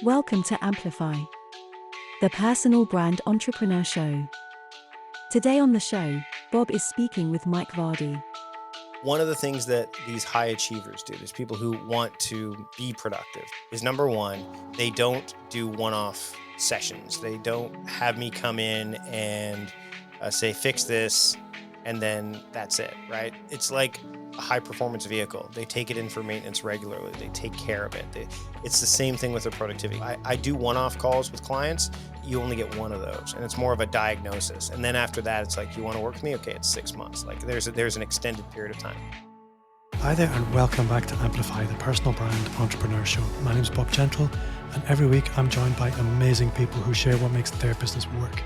Welcome to Amplify, the personal brand entrepreneur show. Today on the show, Bob is speaking with Mike Vardy. One of the things that these high achievers do, these people who want to be productive, is number one, they don't do one-off sessions. They don't have me come in and say, fix this, and then that's it, right? It's like a high performance vehicle. They take it in for maintenance regularly. They take care of it. It's the same thing with their productivity. I do one-off calls with clients. You only get one of those, and it's more of a diagnosis. And then after that, it's like, you want to work with me? Okay, it's 6 months. Like there's an extended period of time. Hi there, and welcome back to Amplify, the personal brand entrepreneur show. My name is Bob Gentle, and every week I'm joined by amazing people who share what makes their business work.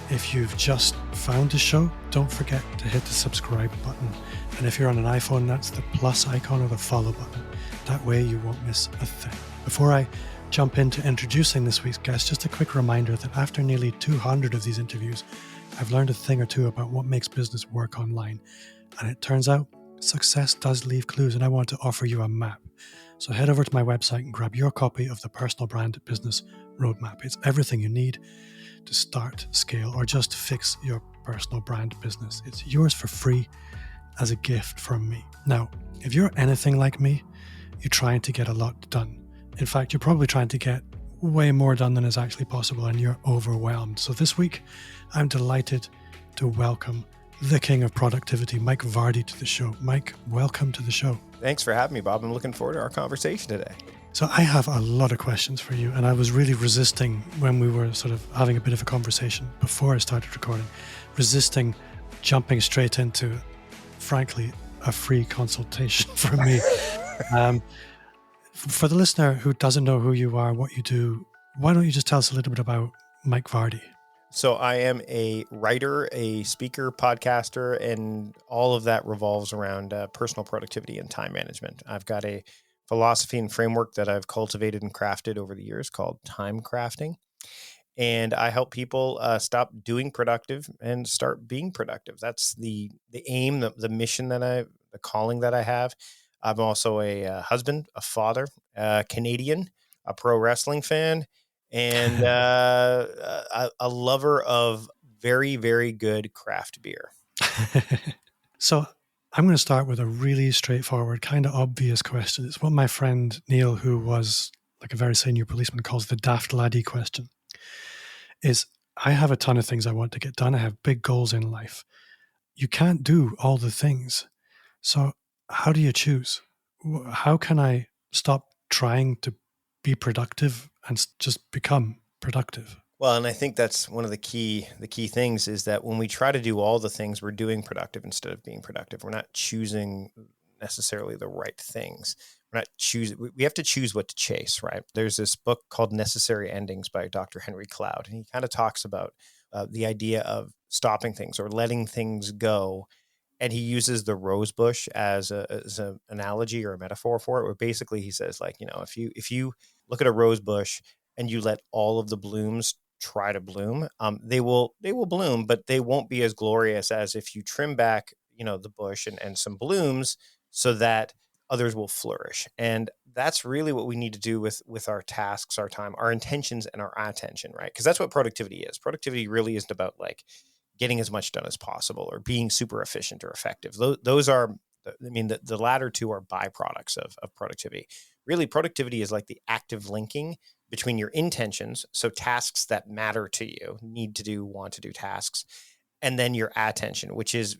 If you've just found the show, don't forget to hit the subscribe button. And if you're on an iPhone, that's the plus icon or the follow button. That way you won't miss a thing. Before I jump into introducing this week's guest, just a quick reminder that after nearly 200 of these interviews, I've learned a thing or two about what makes business work online. And it turns out success does leave clues, and I want to offer you a map. So head over to my website and grab your copy of the Personal Brand Business Roadmap. It's everything you need to start, scale, or just fix your personal brand business. It's yours for free as a gift from me. Now, if you're anything like me, you're trying to get a lot done. In fact, you're probably trying to get way more done than is actually possible, and you're overwhelmed. So this week, I'm delighted to welcome the king of productivity, Mike Vardy, to the show. Mike, welcome to the show. Thanks for having me, Bob. I'm looking forward to our conversation today. So I have a lot of questions for you, and I was really resisting when we were sort of having a bit of a conversation before I started recording, resisting jumping straight into, frankly, a free consultation from me. For the listener who doesn't know who you are, what you do, why don't you just tell us a little bit about Mike Vardy? So I am a writer, a speaker, podcaster, and all of that revolves around personal productivity and time management. I've got a philosophy and framework that I've cultivated and crafted over the years called TimeCrafting. And I help people stop doing productive and start being productive. That's the aim, the mission the calling that I have. I'm also a husband, a father, a Canadian, a pro wrestling fan, and a lover of very, very good craft beer. So I'm going to start with a really straightforward, kind of obvious question. It's what my friend Neil, who was like a very senior policeman, calls the daft laddie question. Is I have a ton of things I want to get done. I have big goals in life. You can't do all the things. So how do you choose? How can I stop trying to be productive and just become productive? Well, and I think that's one of the key things is that when we try to do all the things, we're doing productive instead of being productive. We're not choosing necessarily the right things. We're not choosing. We have to choose what to chase, right? There's this book called Necessary Endings by Dr. Henry Cloud, and he kind of talks about the idea of stopping things or letting things go. And he uses the rose bush as an analogy or a metaphor for it, where basically he says, like, if you look at a rose bush and you let all of the blooms try to bloom, they will bloom, but they won't be as glorious as if you trim back, the bush and some blooms so that others will flourish. And that's really what we need to do with our tasks, our time, our intentions, and our attention, right? Because that's what productivity is. Productivity really isn't about like getting as much done as possible or being super efficient or effective. Those are, the latter two are byproducts of productivity. Really, productivity is like the active linking between your intentions, so tasks that matter to you, need to do, want to do tasks, and then your attention, which is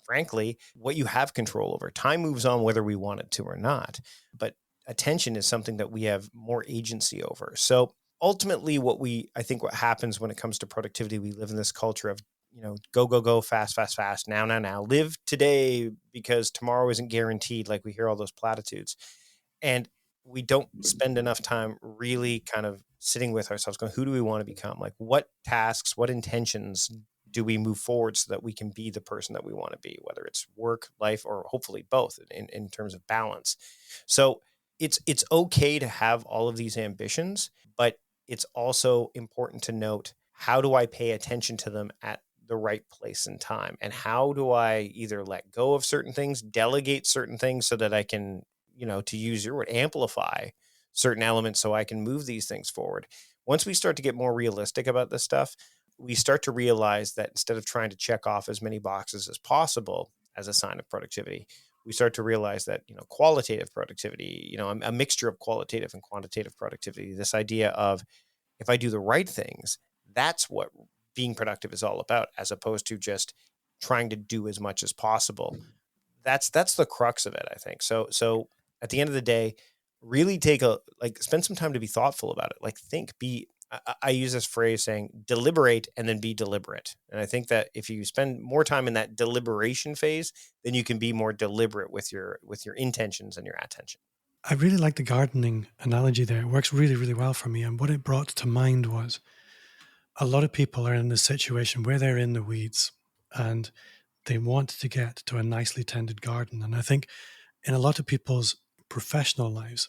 frankly what you have control over. Time moves on whether we want it to or not, but attention is something that we have more agency over. So ultimately, I think what happens when it comes to productivity, we live in this culture of, go, fast, now, live today because tomorrow isn't guaranteed. Like we hear all those platitudes, and we don't spend enough time really kind of sitting with ourselves going, who do we want to become? Like what tasks, what intentions do we move forward so that we can be the person that we want to be, whether it's work, life, or hopefully both in terms of balance. So it's okay to have all of these ambitions, but it's also important to note, how do I pay attention to them at the right place and time? And how do I either let go of certain things, delegate certain things so that I can, to use your word, amplify certain elements so I can move these things forward. Once we start to get more realistic about this stuff, we start to realize that instead of trying to check off as many boxes as possible as a sign of productivity, we start to realize that, qualitative productivity, a mixture of qualitative and quantitative productivity, this idea of if I do the right things, that's what being productive is all about, as opposed to just trying to do as much as possible. That's the crux of it, I think. So at the end of the day, really spend some time to be thoughtful about it. Like I use this phrase saying deliberate and then be deliberate. And I think that if you spend more time in that deliberation phase, then you can be more deliberate with your intentions and your attention. I really like the gardening analogy there. It works really, really well for me. And what it brought to mind was a lot of people are in this situation where they're in the weeds and they want to get to a nicely tended garden. And I think in a lot of people's professional lives,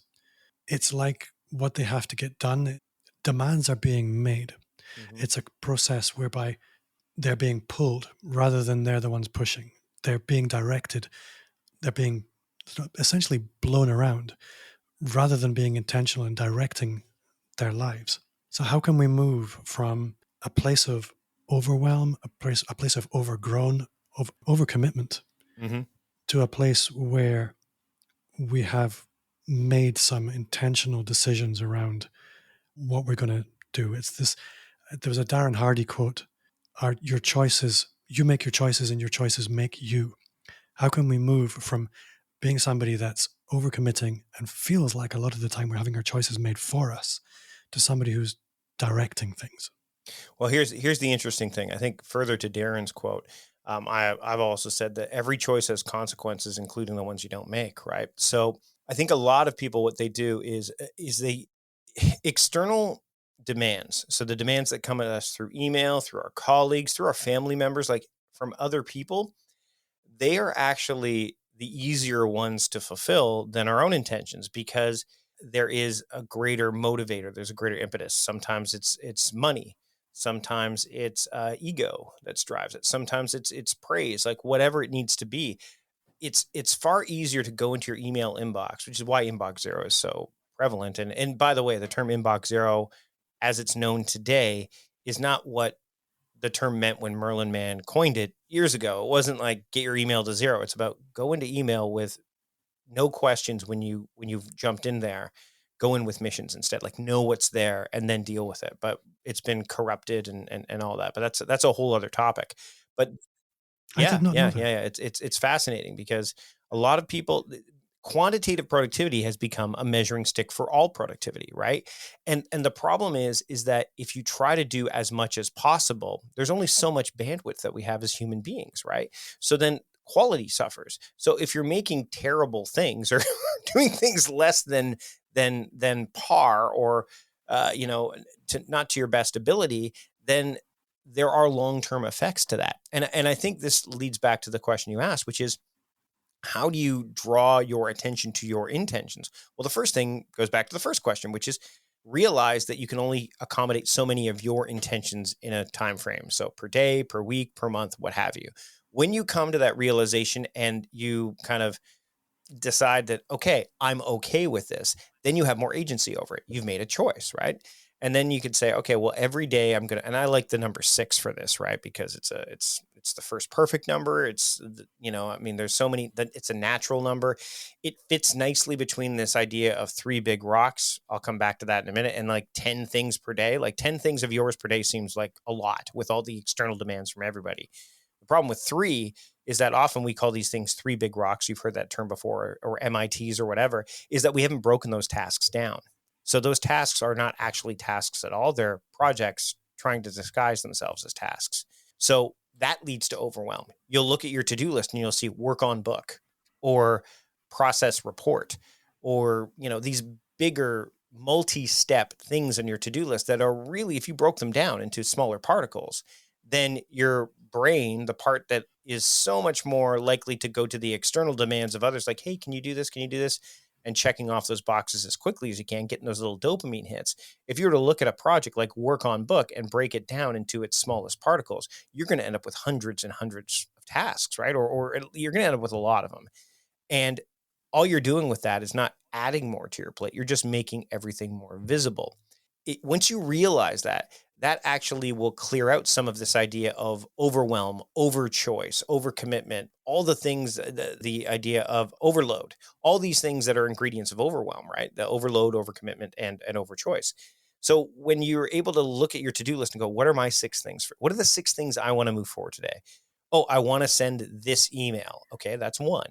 it's like what they have to get done. Demands are being made. Mm-hmm. It's a process whereby they're being pulled rather than they're the ones pushing. They're being directed. They're being essentially blown around rather than being intentional in directing their lives. So how can we move from a place of overwhelm, a place of overgrown, of overcommitment, Mm-hmm. to a place where we have made some intentional decisions around what we're going to do? It's this. There was a Darren Hardy quote: your choices, you make your choices, and your choices make you." How can we move from being somebody that's overcommitting and feels like a lot of the time we're having our choices made for us to somebody who's directing things? Well, here's the interesting thing. I think further to Darren's quote, I've also said that every choice has consequences, including the ones you don't make. Right. So I think a lot of people, what they do is they external demands. So the demands that come at us through email, through our colleagues, through our family members, like from other people, they are actually the easier ones to fulfill than our own intentions, because there is a greater motivator. There's a greater impetus. Sometimes it's money. Sometimes it's ego that drives it. Sometimes it's praise, like whatever it needs to be. It's far easier to go into your email inbox, which is why inbox zero is so prevalent. And by the way, the term inbox zero, as it's known today, is not what the term meant when Merlin Mann coined it years ago. It wasn't like get your email to zero. It's about go into email with no questions when you've jumped in there. Go in with missions instead, like know what's there and then deal with it. But it's been corrupted and all that. But that's a whole other topic. But I did not know that. yeah. It's fascinating because a lot of people, quantitative productivity has become a measuring stick for all productivity, right? And the problem is that if you try to do as much as possible, there's only so much bandwidth that we have as human beings, right? So then quality suffers. So if you're making terrible things or doing things less than par, or not to your best ability, then there are long-term effects to that. And I think this leads back to the question you asked, which is, how do you draw your attention to your intentions? Well, the first thing goes back to the first question, which is realize that you can only accommodate so many of your intentions in a time frame. So per day, per week, per month, what have you. When you come to that realization and you kind of decide that, okay, I'm okay with this, then you have more agency over it. You've made a choice, right? And then you could say, okay, well, every day I'm going to, and I like the number 6 for this, right? Because it's the first perfect number. There's so many that it's a natural number. It fits nicely between this idea of 3 big rocks. I'll come back to that in a minute. And like 10 things per day, like 10 things of yours per day seems like a lot with all the external demands from everybody. The problem with 3 is that often we call these things 3 big rocks. You've heard that term before, or MITs or whatever, is that we haven't broken those tasks down. So those tasks are not actually tasks at all. They're projects trying to disguise themselves as tasks. So that leads to overwhelm. You'll look at your to-do list and you'll see work on book or process report, or, these bigger multi-step things on your to-do list that are really, if you broke them down into smaller particles, then your brain, the part that is so much more likely to go to the external demands of others, like, hey, can you do this? Can you do this? And checking off those boxes as quickly as you can, getting those little dopamine hits. If you were to look at a project like work on book and break it down into its smallest particles, you're going to end up with hundreds and hundreds of tasks, right? Or you're going to end up with a lot of them. And all you're doing with that is not adding more to your plate. You're just making everything more visible. Once you realize that, that actually will clear out some of this idea of overwhelm, over choice, over commitment, all the things, the idea of overload, all these things that are ingredients of overwhelm, right? The overload, overcommitment, and over choice. So when you're able to look at your to-do list and go, what are my 6 things? What are the 6 things I want to move forward today? Oh, I want to send this email. Okay, that's 1.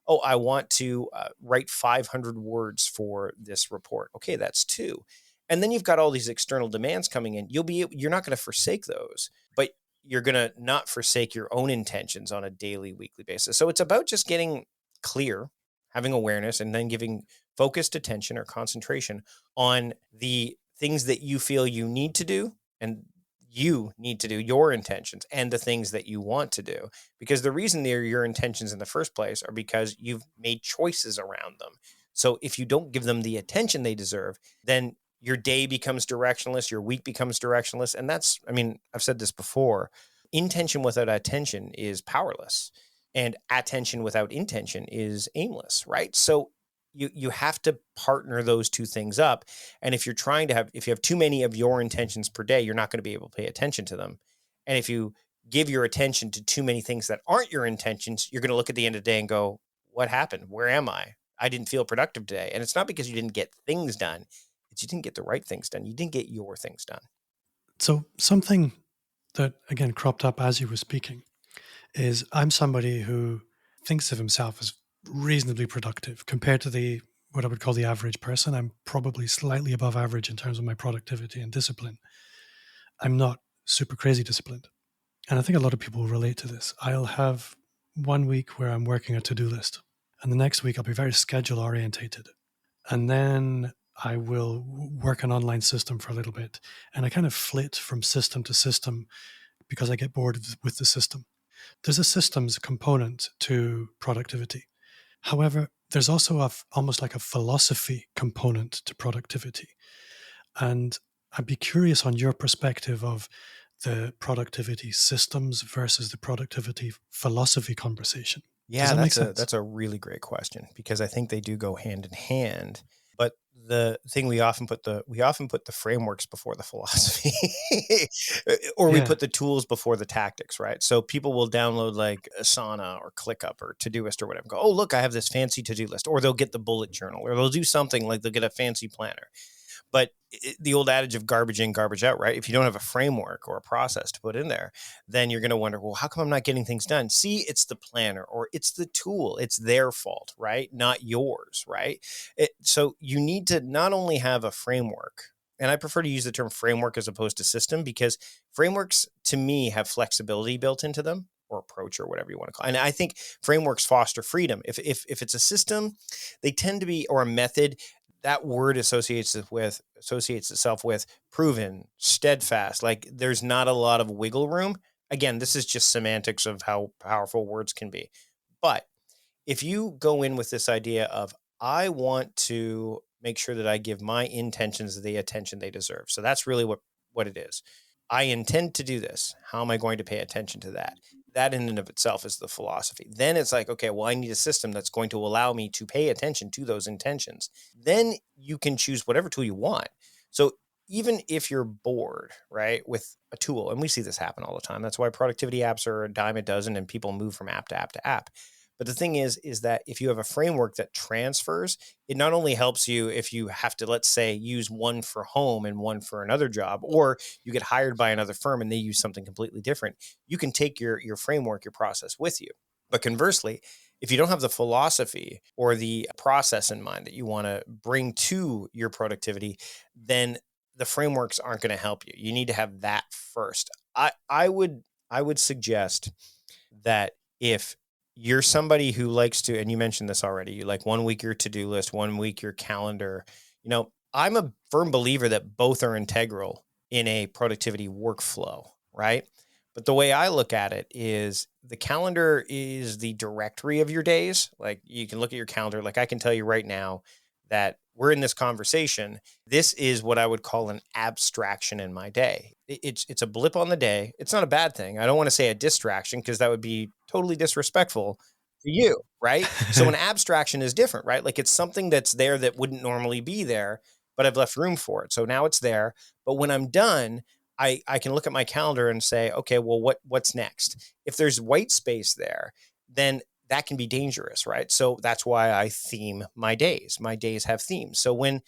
Oh, I want to write 500 words for this report. Okay, that's 2. And then you've got all these external demands coming in. You're not going to forsake those, but you're going to not forsake your own intentions on a daily, weekly basis. So it's about just getting clear, having awareness, and then giving focused attention or concentration on the things that you feel you need to do, and you need to do, your intentions, and the things that you want to do. Because the reason they're your intentions in the first place are because you've made choices around them. So if you don't give them the attention they deserve, then your day becomes directionless, your week becomes directionless. And that's, I mean, I've said this before, intention without attention is powerless, and attention without intention is aimless, right? So you have to partner those two things up. And if you're trying to have, if you have too many of your intentions per day, you're not going to be able to pay attention to them. And if you give your attention to too many things that aren't your intentions, you're going to look at the end of the day and go, what happened? Where am I? I didn't feel productive today. And it's not because you didn't get things done. It's you didn't get the right things done. You didn't get your things done. So something that, again, cropped up as you were speaking is I'm somebody who thinks of himself as reasonably productive compared to what I would call the average person. I'm probably slightly above average in terms of my productivity and discipline. I'm not super crazy disciplined. And I think a lot of people will relate to this. I'll have 1 week where I'm working a to-do list, and the next week I'll be very schedule orientated. And then I will work an online system for a little bit. And I kind of flit from system to system because I get bored with the system. There's a systems component to productivity. However, there's also almost like a philosophy component to productivity. And I'd be curious on your perspective of the productivity systems versus the productivity philosophy conversation. Does Yeah, that make sense? that's a really great question, because I think they do go hand in hand. But the thing we often put the frameworks before the philosophy, or we Yeah. put the tools before the tactics, right? So people will download like Asana or ClickUp or Todoist or whatever. Go, oh look, I have this fancy to-do list, or they'll get the bullet journal, or they'll do something like they'll get a fancy planner. But the old adage of garbage in, garbage out, right? If you don't have a framework or a process to put in there, then you're going to wonder, well, how come I'm not getting things done? See, it's the planner or it's the tool. It's their fault, right? Not yours, right? So you need to not only have a framework, and I prefer to use the term framework as opposed to system, because frameworks to me have flexibility built into them, or approach, or whatever you want to call it. And I think frameworks foster freedom. If it's a system, they tend to be, or a method, that word associates itself with proven, steadfast. Like there's not a lot of wiggle room. Again, this is just semantics of how powerful words can be. But if you go in with this idea of, I want to make sure that I give my intentions the attention they deserve. So that's really what it is. I intend to do this. How am I going to pay attention to that? That in and of itself is the philosophy. Then it's like, okay, well, I need a system that's going to allow me to pay attention to those intentions. Then you can choose whatever tool you want. So even if you're bored, right, with a tool, and we see this happen all the time. That's why productivity apps are a dime a dozen and people move from app to app to app. But the thing is that if you have a framework that transfers, it not only helps you if you have to, let's say, use one for home and one for another job, or you get hired by another firm and they use something completely different, you can take your framework, your process with you. But conversely, if you don't have the philosophy or the process in mind that you want to bring to your productivity, then the frameworks aren't going to help you. You need to have that first. I would suggest that if you're somebody who likes to, and you mentioned this already, you like 1 week your to-do list, 1 week your calendar, I'm a firm believer that both are integral in a productivity workflow, right? But the way I look at it is the calendar is the directory of your days. Like you can look at your calendar. Like I can tell you right now that we're in this conversation. This is what I would call an abstraction in my day. It's a blip on the day. It's not a bad thing. I don't want to say a distraction because that would be totally disrespectful you, right? So an abstraction is different, right? Like it's something that's there that wouldn't normally be there, but I've left room for it. So now it's there. But when I'm done, I can look at my calendar and say, okay, well, what's next? If there's white space there, then that can be dangerous, right? So that's why I theme my days. My days have themes. So when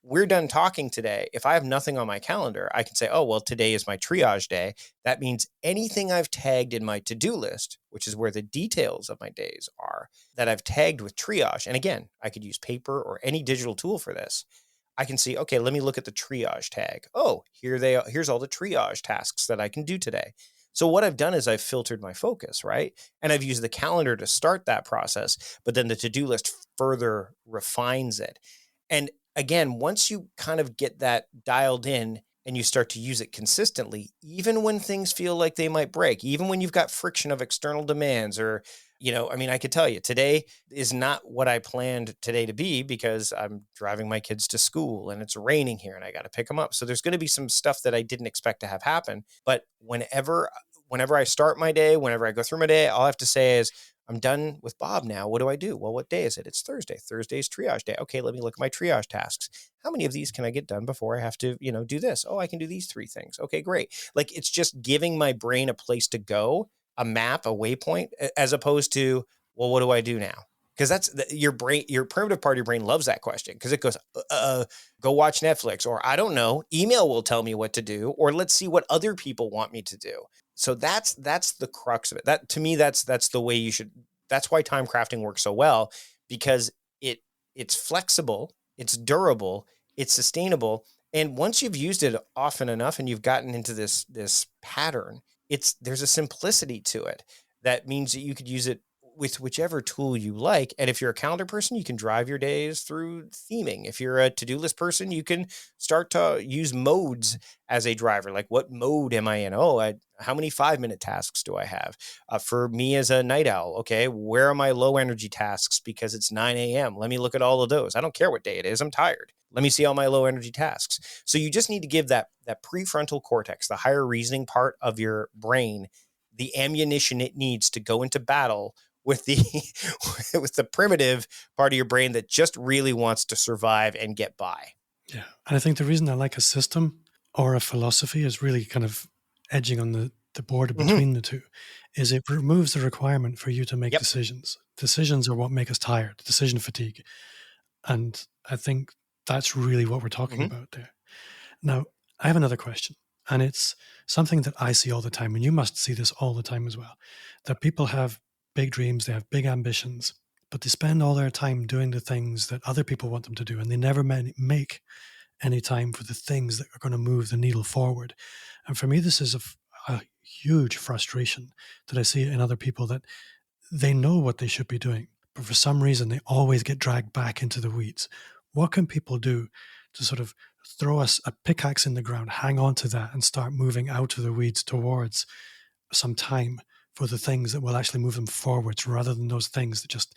we're done talking today, if I have nothing on my calendar, I can say, oh, well, today is my triage day. That means anything I've tagged in my to-do list, which is where the details of my days are, that I've tagged with triage. And again, I could use paper or any digital tool for this. I can see, okay, let me look at the triage tag. Oh, here's all the triage tasks that I can do today. So what I've done is I've filtered my focus, right? And I've used the calendar to start that process, but then the to-do list further refines it. And again, once you kind of get that dialed in and you start to use it consistently, even when things feel like they might break, even when you've got friction of external demands or, I mean, I could tell you today is not what I planned today to be because I'm driving my kids to school and it's raining here and I got to pick them up. So there's going to be some stuff that I didn't expect to have happen. But whenever I start my day, whenever I go through my day, all I have to say is, I'm done with Bob now. What do I do? Well, what day is it? It's Thursday. Thursday's triage day. Okay, let me look at my triage tasks. How many of these can I get done before I have to, do this? Oh, I can do these 3 things. Okay, great. Like it's just giving my brain a place to go, a map, a waypoint, as opposed to, well, what do I do now? Because that's your brain, your primitive part of your brain loves that question because it goes, go watch Netflix, or I don't know, email will tell me what to do, or let's see what other people want me to do. So that's the crux of it. That to me, that's the way you should. That's why time crafting works so well, because it's flexible, it's durable, it's sustainable, and once you've used it often enough and you've gotten into this pattern, there's a simplicity to it that means that you could use it with whichever tool you like. And if you're a calendar person, you can drive your days through theming. If you're a to-do list person, you can start to use modes as a driver. Like what mode am I in? Oh, how many 5-minute tasks do I have? For me as a night owl, okay, where are my low energy tasks? Because it's 9 a.m. Let me look at all of those. I don't care what day it is. I'm tired. Let me see all my low energy tasks. So you just need to give that prefrontal cortex, the higher reasoning part of your brain, the ammunition it needs to go into battle with the primitive part of your brain that just really wants to survive and get by. Yeah. And I think the reason I like a system or a philosophy is really kind of edging on the border between the two, is it removes the requirement for you to make decisions. Decisions are what make us tired, decision fatigue. And I think that's really what we're talking about there. Now, I have another question, and it's something that I see all the time, and you must see this all the time as well, that people have big dreams, they have big ambitions, but they spend all their time doing the things that other people want them to do, and they never make any time for the things that are going to move the needle forward. And for me, this is a huge frustration that I see in other people, that they know what they should be doing, but for some reason, they always get dragged back into the weeds. What can people do to sort of throw us a pickaxe in the ground, hang on to that, and start moving out of the weeds towards some time for the things that will actually move them forwards, rather than those things that just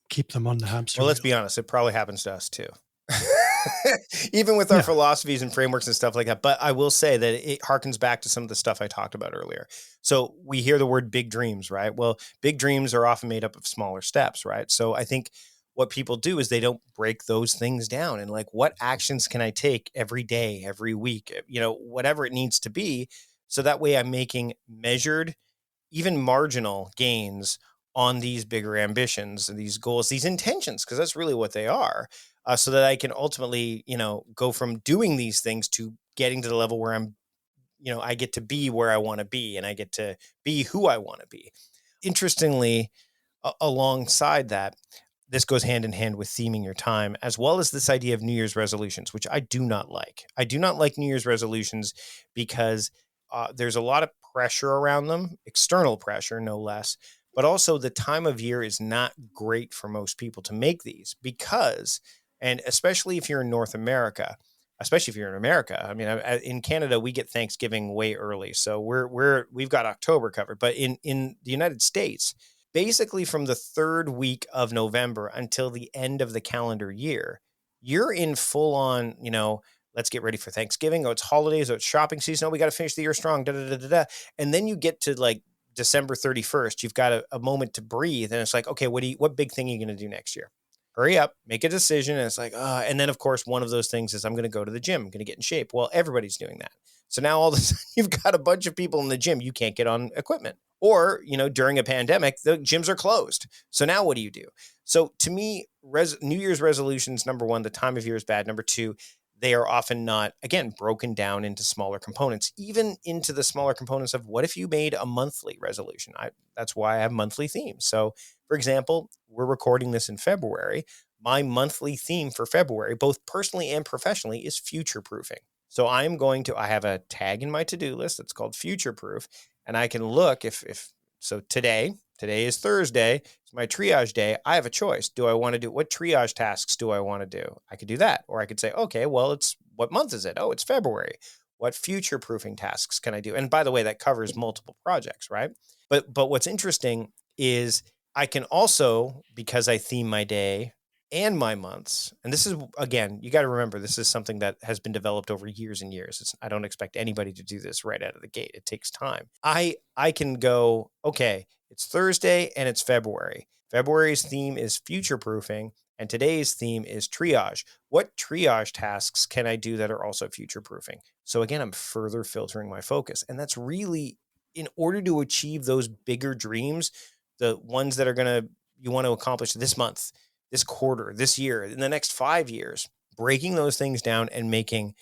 keep them on the hamster wheel? Well, let's be honest, it probably happens to us too. Even with our philosophies and frameworks and stuff like that. But I will say that it harkens back to some of the stuff I talked about earlier. So we hear the word big dreams, right? Well, big dreams are often made up of smaller steps, right? So I think what people do is they don't break those things down, and like, what actions can I take every day, every week, whatever it needs to be. So that way I'm making measured, even marginal gains on these bigger ambitions and these goals, these intentions, because that's really what they are. So that I can ultimately, go from doing these things to getting to the level where I'm, I get to be where I want to be, and I get to be who I want to be. Interestingly, alongside that, this goes hand in hand with theming your time, as well as this idea of New Year's resolutions, which I do not like. I do not like New Year's resolutions because there's a lot of pressure around them, external pressure, no less. But also the time of year is not great for most people to make these because, and especially if you're in North America, especially if you're in America, I mean, in Canada, we get Thanksgiving way early. So we've got October covered, but in the United States, basically from the 3rd week of November until the end of the calendar year, you're in full on, let's get ready for Thanksgiving. Oh, it's holidays. Oh, it's shopping season. Oh, we got to finish the year strong. Da, da, da, da, da. And then you get to like December 31st, you've got a moment to breathe. And it's like, okay, what big thing are you going to do next year? Hurry up, make a decision. And it's like, and then of course, one of those things is I'm going to go to the gym. I'm going to get in shape. Well, everybody's doing that. So now all of a sudden you've got a bunch of people in the gym. You can't get on equipment, or, during a pandemic, the gyms are closed. So now what do you do? So to me, New Year's resolutions, number one, the time of year is bad. Number two, they are often not, again, broken down into smaller components, even into the smaller components of what if you made a monthly resolution? That's why I have monthly themes. So for example, we're recording this in February. My monthly theme for February, both personally and professionally, is future proofing. So I have a tag in my to-do list that's called future proof. And I can look so today is Thursday. It's my triage day. I have a choice. What triage tasks do I want to do? I could do that. Or I could say, okay, well, what month is it? Oh, it's February. What future proofing tasks can I do? And by the way, that covers multiple projects, right? But what's interesting is I can also, because I theme my day and my months, and this is, again, you got to remember, this is something that has been developed over years and years. I don't expect anybody to do this right out of the gate. It takes time. I can go, okay, it's Thursday and it's February. February's theme is future proofing, and today's theme is triage. What triage tasks can I do that are also future proofing? So again, I'm further filtering my focus. And that's really, in order to achieve those bigger dreams, the ones that you want to accomplish this month, this quarter, this year, in the next 5 years, breaking those things down and making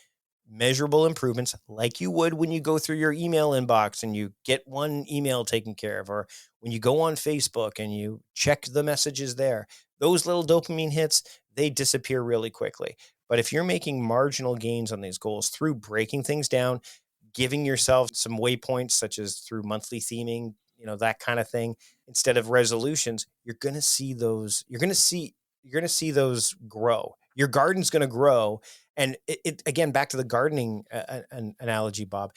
measurable improvements like you would when you go through your email inbox and you get one email taken care of, or when you go on Facebook and you check the messages there. Those little dopamine hits, they disappear really quickly. But if you're making marginal gains on these goals through breaking things down, giving yourself some waypoints, such as through monthly theming, that kind of thing, instead of resolutions, you're going to see those grow. Your garden's going to grow. And it again, back to the gardening analogy, Bob,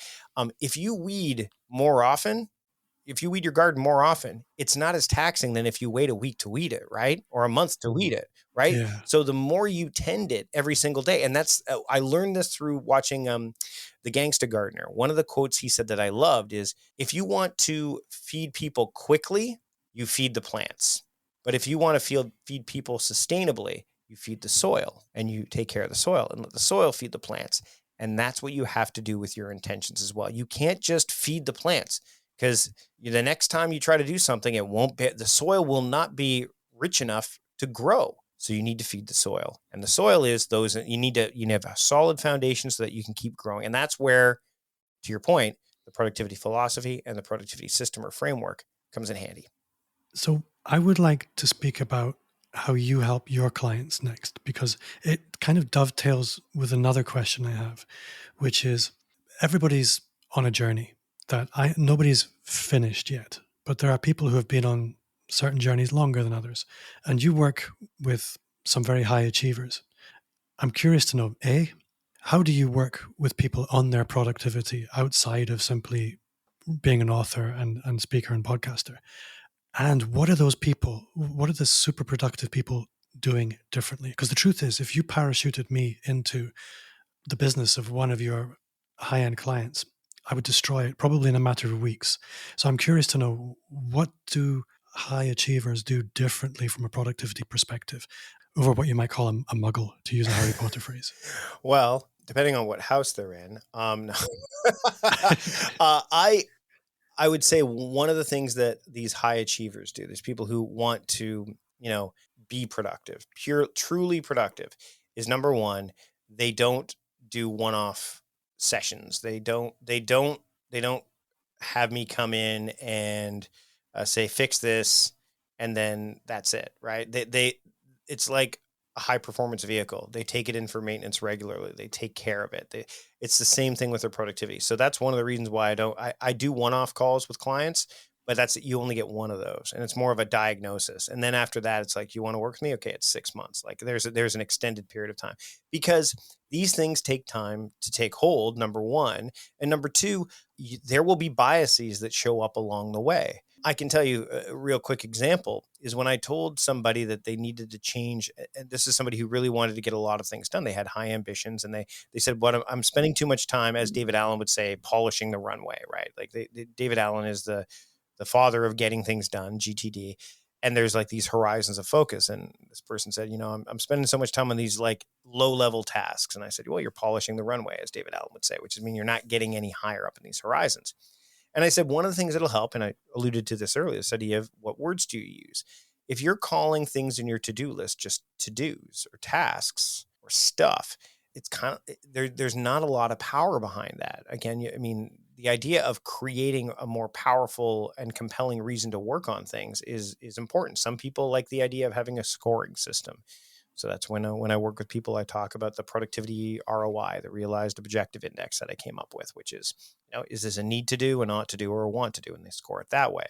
if you weed your garden more often, it's not as taxing than if you wait a week to weed it, right? Or a month to weed it, right? Yeah. So the more you tend it every single day, and that's, I learned this through watching The Gangsta Gardener. One of the quotes he said that I loved is, if you want to feed people quickly, you feed the plants. But if you want to feed people sustainably, you feed the soil, and you take care of the soil and let the soil feed the plants. And that's what you have to do with your intentions as well. You can't just feed the plants, because the next time you try to do something, the soil will not be rich enough to grow. So you need to feed the soil, and the soil is you need to have a solid foundation so that you can keep growing. And that's where, to your point, the productivity philosophy and the productivity system or framework comes in handy. So I would like to speak about how you help your clients next, because it kind of dovetails with another question I have, which is, everybody's on a journey that nobody's finished yet, but there are people who have been on certain journeys longer than others, and you work with some very high achievers. I'm curious to know, A, how do you work with people on their productivity outside of simply being an author and speaker and podcaster? And what are the super productive people doing differently? Because the truth is, if you parachuted me into the business of one of your high-end clients, I would destroy it probably in a matter of weeks. So I'm curious to know, what do high achievers do differently from a productivity perspective over what you might call a muggle, to use a Harry Potter phrase? Well, depending on what house they're in. No. I would say one of the things that these high achievers do, there's people who want to, be productive, truly productive, is, number one, they don't do one-off sessions. They don't have me come in and say, fix this, and then that's it, right? It's like a high performance vehicle. They take it in for maintenance regularly. They take care of it. It's the same thing with their productivity. So that's one of the reasons why I do one-off calls with clients, but you only get one of those, and it's more of a diagnosis. And then after that, it's like, you want to work with me? Okay, it's 6 months. Like there's an extended period of time, because these things take time to take hold, number one. And number two, there will be biases that show up along the way. I can tell you a real quick example is when I told somebody that they needed to change, and this is somebody who really wanted to get a lot of things done. They had high ambitions, and they said, I'm spending too much time, as David Allen would say, polishing the runway, right? Like David Allen is the the father of getting things done, GTD. And there's like these horizons of focus. And this person said, I'm spending so much time on these like low level tasks. And I said, well, you're polishing the runway, as David Allen would say, which is mean you're not getting any higher up in these horizons. And I said, one of the things that'll help, and I alluded to this earlier, this idea of what words do you use? If you're calling things in your to-do list just to-dos or tasks or stuff, it's kind of, there's not a lot of power behind that. Again, I mean, the idea of creating a more powerful and compelling reason to work on things is important. Some people like the idea of having a scoring system. So that's when I work with people, I talk about the productivity ROI, the realized objective index that I came up with, which is, is this a need to do, an ought to do, or a want to do? And they score it that way.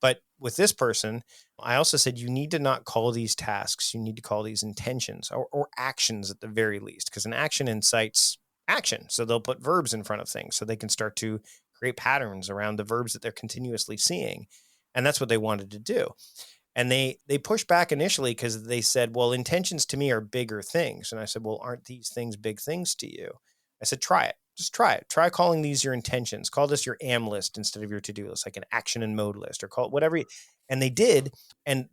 But with this person, I also said, you need to not call these tasks. You need to call these intentions or actions at the very least, because an action incites action. So they'll put verbs in front of things so they can start to create patterns around the verbs that they're continuously seeing. And that's what they wanted to do. And they pushed back initially because they said, well, intentions to me are bigger things. And I said, well, aren't these things big things to you? I said, try it. Just try it. Try calling these your intentions. Call this your AM list instead of your to-do list, like an action and mode list, or call it whatever. And they did. And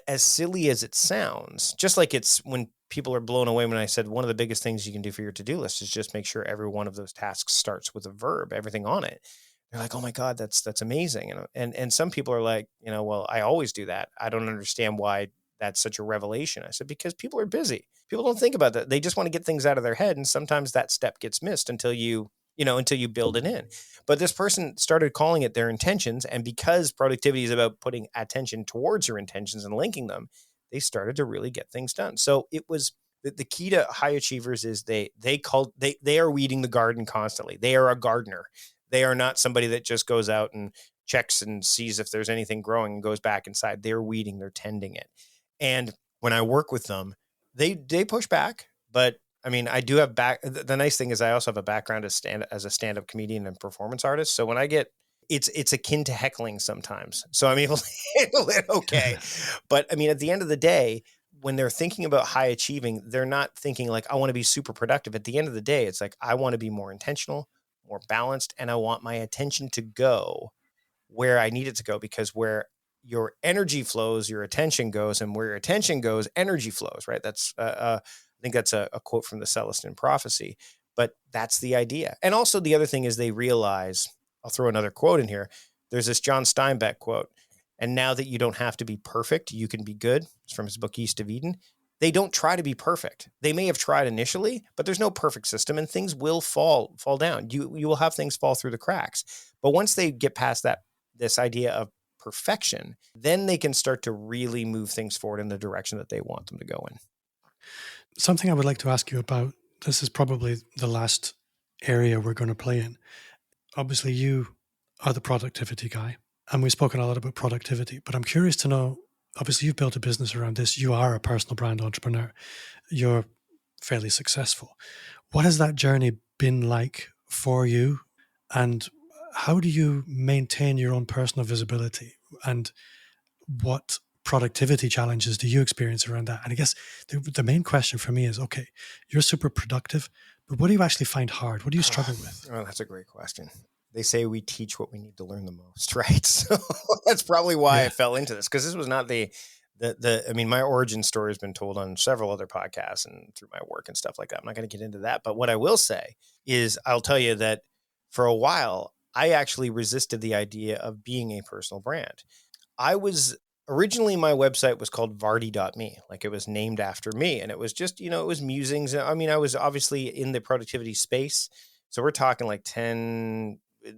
as silly as it sounds, just like it's when people are blown away when I said one of the biggest things you can do for your to-do list is just make sure every one of those tasks starts with a verb, everything on it. They're like, oh my God, that's amazing. And some people are like, well, I always do that. I don't understand why that's such a revelation. I said, because people are busy. People don't think about that. They just want to get things out of their head. And sometimes that step gets missed until you build it in. But this person started calling it their intentions. And because productivity is about putting attention towards your intentions and linking them, they started to really get things done. So it was the key to high achievers is they are weeding the garden constantly. They are a gardener. They are not somebody that just goes out and checks and sees if there's anything growing and goes back inside. They're weeding, they're tending it. And when I work with them, they push back, but I mean, I do have the nice thing is I also have a background as a stand-up comedian and performance artist. So when I get, it's akin to heckling sometimes. So I'm able to handle it okay. But I mean, at the end of the day, when they're thinking about high achieving, they're not thinking like, I want to be super productive. At the end of the day, it's like, I want to be more intentional, more balanced, and I want my attention to go where I need it to go, because where your energy flows, your attention goes, and where your attention goes, energy flows, right? That's, I think that's a quote from the Celestine Prophecy, but that's the idea. And also the other thing is they realize, I'll throw another quote in here. There's this John Steinbeck quote, and now that you don't have to be perfect, you can be good. It's from his book, East of Eden. They don't try to be perfect. They may have tried initially, but there's no perfect system and things will fall down. You will have things fall through the cracks. But once they get past this idea of perfection, then they can start to really move things forward in the direction that they want them to go in. Something I would like to ask you about, this is probably the last area we're going to play in. Obviously, you are the productivity guy, and we've spoken a lot about productivity, but I'm curious to know, obviously you've built a business around this. You are a personal brand entrepreneur. You're fairly successful. What has that journey been like for you? And how do you maintain your own personal visibility? And what productivity challenges do you experience around that? And I guess the main question for me is, okay, you're super productive, but what do you actually find hard? What do you struggle with? Oh, that's a great question. They say we teach what we need to learn the most, right? So that's probably why I fell into this, because this was not I mean, my origin story has been told on several other podcasts and through my work and stuff like that. I'm not going to get into that. But what I will say is I'll tell you that for a while, I actually resisted the idea of being a personal brand. Originally, my website was called Vardy.me, like it was named after me. And it was just, it was musings. I mean, I was obviously in the productivity space. So we're talking like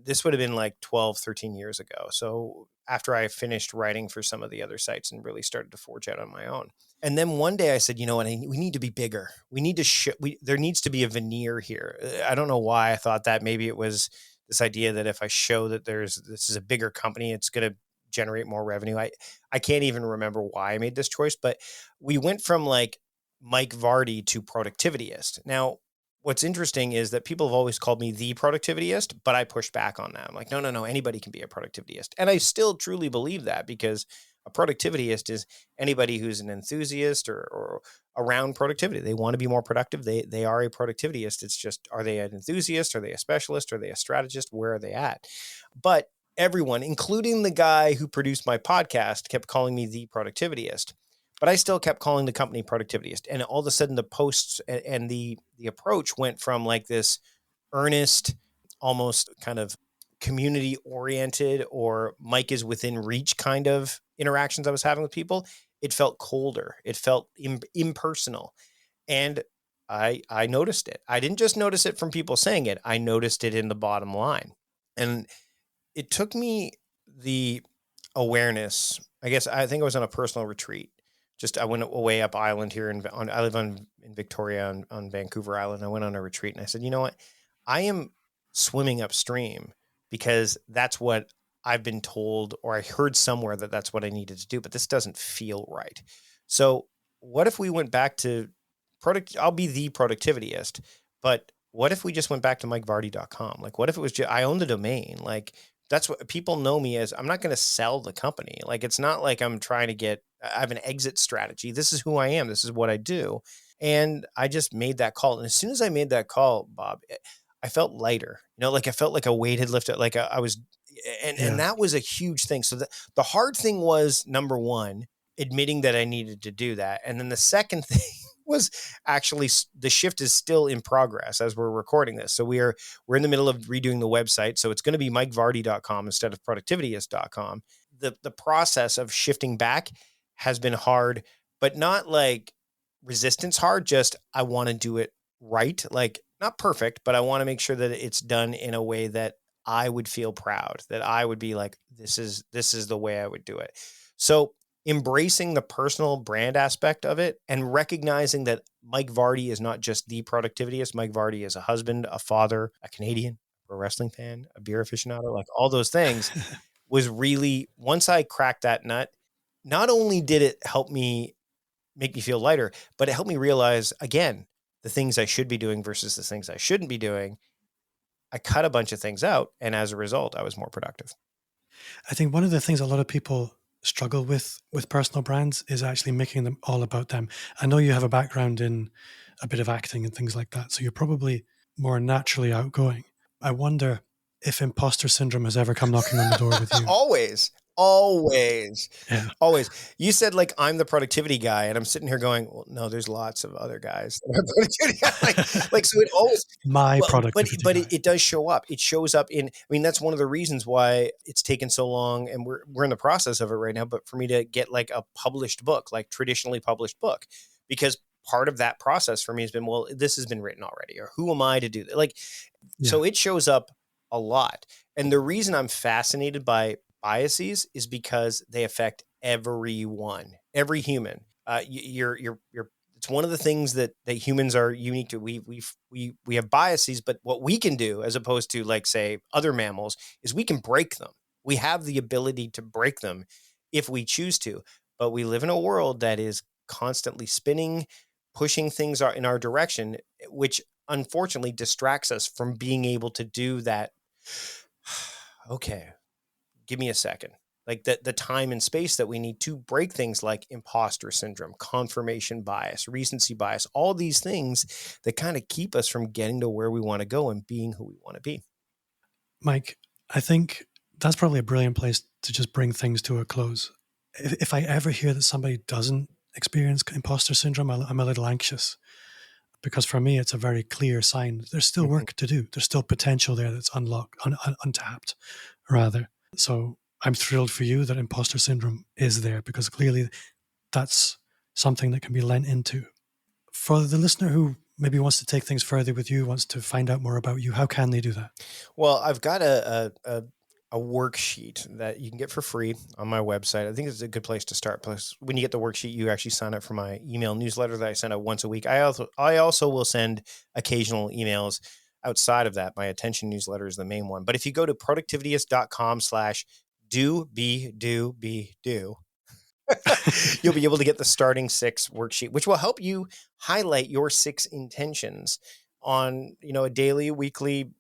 this would have been like 12, 13 years ago. So after I finished writing for some of the other sites and really started to forge out on my own. And then one day I said, you know what, we need to be bigger. We need to there needs to be a veneer here. I don't know why I thought that. Maybe it was this idea that if I show that this is a bigger company, it's going to generate more revenue. I can't even remember why I made this choice, but we went from like Mike Vardy to Productivityist. Now, what's interesting is that people have always called me the Productivityist, but I pushed back on that. I'm like, no, anybody can be a Productivityist. And I still truly believe that, because a Productivityist is anybody who's an enthusiast or around productivity. They want to be more productive. They are a Productivityist. It's just, are they an enthusiast? Are they a specialist? Are they a strategist? Where are they at? But everyone, including the guy who produced my podcast, kept calling me the Productivityist. But I still kept calling the company Productivityist. And all of a sudden the posts and the approach went from like this earnest, almost kind of community oriented or Mike is within reach kind of interactions I was having with people. It felt colder. It felt impersonal. And I noticed it. I didn't just notice it from people saying it. I noticed it in the bottom line. And it took me the awareness. I guess I think I was on a personal retreat. I went away up island here I live in Victoria on Vancouver Island. I went on a retreat and I said, you know what? I am swimming upstream because that's what I've been told, or I heard somewhere that that's what I needed to do, but this doesn't feel right. So what if we went back to I'll be the Productivityist, but what if we just went back to MikeVardy.com? Like, what if it was I own the domain? Like, that's what people know me as. I'm not going to sell the company. Like, it's not like I'm trying to I have an exit strategy. This is who I am. This is what I do. And I just made that call. And as soon as I made that call, Bob, I felt lighter, like I felt like a weight had lifted, like I was, and that was a huge thing. So the hard thing was, number one, admitting that I needed to do that. And then the second thing was actually the shift is still in progress as we're recording this. So we're in the middle of redoing the website. So it's going to be MikeVardy.com instead of Productivityist.com. The process of shifting back has been hard, but not like resistance hard. Just, I want to do it right. Like, not perfect, but I want to make sure that it's done in a way that I would feel proud, that I would be like, this is the way I would do it. So embracing the personal brand aspect of it and recognizing that Mike Vardy is not just the Productivityist. Mike Vardy is a husband, a father, a Canadian, a wrestling fan, a beer aficionado, like all those things was really, once I cracked that nut, not only did it help me make me feel lighter, but it helped me realize, again, the things I should be doing versus the things I shouldn't be doing. I cut a bunch of things out. And as a result, I was more productive. I think one of the things a lot of people struggle with personal brands is actually making them all about them. I know you have a background in a bit of acting and things like that, so you're probably more naturally outgoing. I wonder if imposter syndrome has ever come knocking on the door with you. Always. You said, like, I'm the productivity guy, and I'm sitting here going, well, no, there's lots of other guys that are productivity guys. like, so it always productivity but it does show up. It shows up in, I mean, that's one of the reasons why it's taken so long, and we're in the process of it right now, but for me to get like a published book, like traditionally published book, because part of that process for me has been, well, this has been written already, or who am I to do that? Like, so it shows up a lot. And the reason I'm fascinated by biases is because they affect everyone, every human. It's one of the things that humans are unique to. We have biases, but what we can do, as opposed to, like, say, other mammals, is we can break them. We have the ability to break them if we choose to. But we live in a world that is constantly spinning, pushing things in our direction, which unfortunately distracts us from being able to do that. Okay, give me a second. Like the time and space that we need to break things like imposter syndrome, confirmation bias, recency bias, all these things that kind of keep us from getting to where we want to go and being who we want to be. Mike, I think that's probably a brilliant place to just bring things to a close. If I ever hear that somebody doesn't experience imposter syndrome, I'm a little anxious, because for me, it's a very clear sign. There's still work to do. There's still potential there that's untapped, rather. So I'm thrilled for you that imposter syndrome is there, because clearly that's something that can be lent into. For the listener who maybe wants to take things further with you, wants to find out more about you, how can they do that? Well, I've got a worksheet that you can get for free on my website. I think it's a good place to start. Plus, when you get the worksheet, you actually sign up for my email newsletter that I send out once a week. I also will send occasional emails outside of that. My attention newsletter is the main one. But if you go to productivityist.com/do, you'll be able to get the starting 6 worksheet, which will help you highlight your 6 intentions on, a daily, weekly,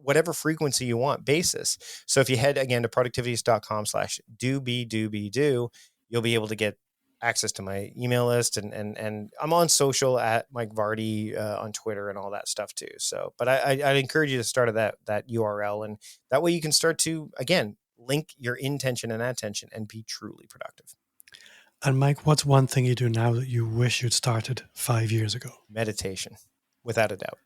whatever frequency you want basis. So if you head again to productivityist.com/do, you'll be able to get access to my email list, and I'm on social at Mike Vardy on Twitter and all that stuff too. So, but I'd encourage you to start at that URL, and that way you can start to, again, link your intention and attention and be truly productive. And Mike, what's one thing you do now that you wish you'd started 5 years ago? Meditation, without a doubt.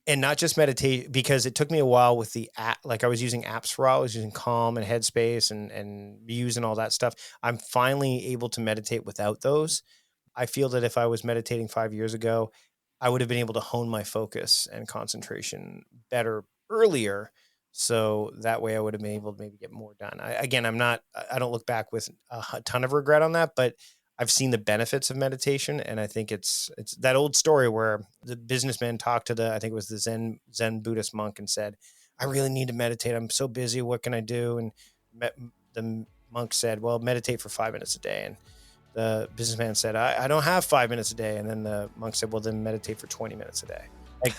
And not just meditate, because it took me a while with the app. Like I was using apps for a while. I was using Calm and Headspace and Muse and all that stuff. I'm finally able to meditate without those. I feel that if I was meditating 5 years ago, I would have been able to hone my focus and concentration better earlier. So that way I would have been able to maybe get more done. I don't look back with a ton of regret on that, but I've seen the benefits of meditation. And I think it's that old story where the businessman talked to I think it was the Zen Buddhist monk and said, I really need to meditate. I'm so busy. What can I do? And the monk said, well, meditate for 5 minutes a day. And the businessman said, I don't have 5 minutes a day. And then the monk said, well, then meditate for 20 minutes a day. Like,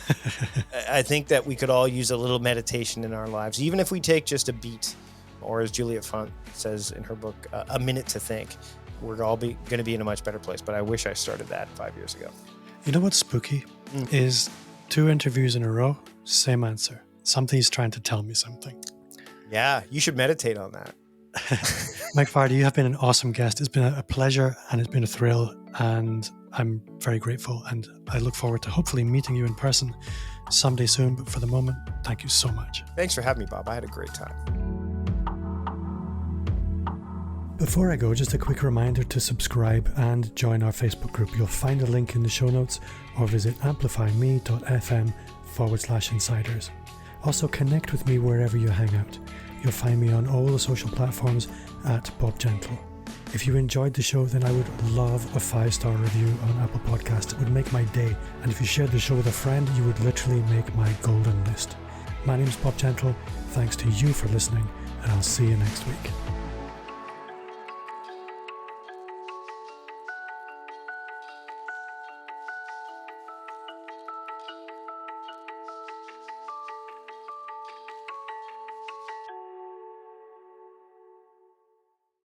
I think that we could all use a little meditation in our lives, even if we take just a beat, or as Juliet Font says in her book, a minute to think. We're all going to be in a much better place. But I wish I started that 5 years ago. You know what's spooky is 2 interviews in a row, same answer. Something's trying to tell me something. Yeah, you should meditate on that. Mike Vardy, you have been an awesome guest. It's been a pleasure and it's been a thrill, and I'm very grateful, and I look forward to hopefully meeting you in person someday soon. But for the moment, thank you so much. Thanks for having me, Bob. I had a great time. Before I go, just a quick reminder to subscribe and join our Facebook group. You'll find a link in the show notes, or visit amplifyme.fm/insiders. Also, connect with me wherever you hang out. You'll find me on all the social platforms at Bob Gentle. If you enjoyed the show, then I would love a 5-star review on Apple Podcasts. It would make my day. And if you shared the show with a friend, you would literally make my golden list. My name's Bob Gentle. Thanks to you for listening, and I'll see you next week.